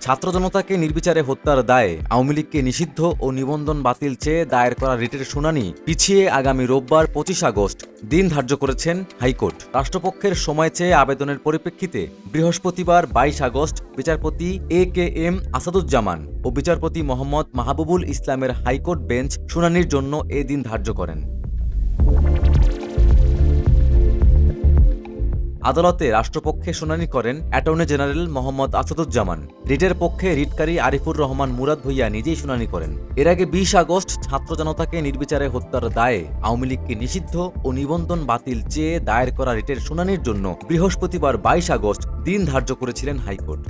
ছাত্র জনতাকে নির্বিচারে হত্যার দায়ে আওয়ামী লীগকে নিষিদ্ধ ও নিবন্ধন বাতিল চেয়ে দায়ের করা রিটের শুনানি পিছিয়ে আগামী রোববার ২৫ আগস্ট দিন ধার্য করেছেন হাইকোর্ট। রাষ্ট্রপক্ষের সময় চেয়ে আবেদনের পরিপ্রেক্ষিতে বৃহস্পতিবার ২২ আগস্ট বিচারপতি এ.কে.এম. আসাদুজ্জামান ও বিচারপতি মোহাম্মদ মাহবুবুল ইসলামের হাইকোর্ট বেঞ্চ শুনানির জন্য এ দিন ধার্য করেন। আদালতে রাষ্ট্রপক্ষে শুনানি করেন অ্যাটর্নি জেনারেল মোহাম্মদ আসাদুজ্জামান। রিটের পক্ষে রিটকারী আরিফুর রহমান মুরাদ ভূঁইয়া নিজেই শুনানি করেন। এর আগে ২০ আগস্ট ছাত্র জনতাকে নির্বিচারে হত্যার দায়ে আওয়ামী লীগকে নিষিদ্ধ ও নিবন্ধন বাতিল চেয়ে দায়ের করা রিটের শুনানির জন্য বৃহস্পতিবার ২২ আগস্ট দিন ধার্য করেছিলেন হাইকোর্ট।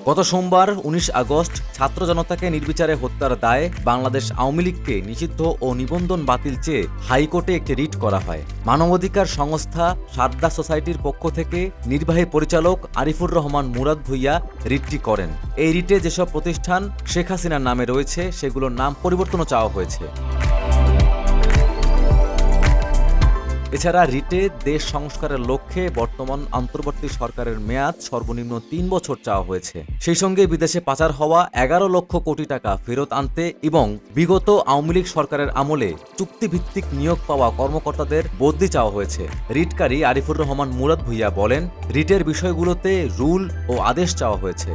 গত সোমবার ১৯ আগস্ট ছাত্র জনতাকে নির্বিচারে হত্যার দায়ে বাংলাদেশ আওয়ামী লীগকে নিষিদ্ধ ও নিবন্ধন বাতিল চেয়ে হাইকোর্টে একটি রিট করা হয়। মানবাধিকার সংস্থা সারদা সোসাইটির পক্ষ থেকে নির্বাহী পরিচালক আরিফুর রহমান মুরাদ ভূঁইয়া রিটটি করেন। এই রিটে যেসব প্রতিষ্ঠান শেখ হাসিনার নামে রয়েছে সেগুলোর নাম পরিবর্তনও চাওয়া হয়েছে। এছাড়া রিটে দেশ সংস্কারের লক্ষ্যে বর্তমান অন্তর্বর্তী সরকারের মেয়াদ সর্বনিম্ন ৩ বছর চাওয়া হয়েছে। সেই সঙ্গে বিদেশে পাচার হওয়া ১১ লক্ষ কোটি টাকা ফেরত আনতে এবং বিগত আওয়ামী লীগ সরকারের আমলে চুক্তিভিত্তিক নিয়োগ পাওয়া কর্মকর্তাদের বদলি চাওয়া হয়েছে। রিটকারী আরিফুর রহমান মুরাদ ভূঁইয়া বলেন, রিটের বিষয়গুলোতে রুল ও আদেশ চাওয়া হয়েছে।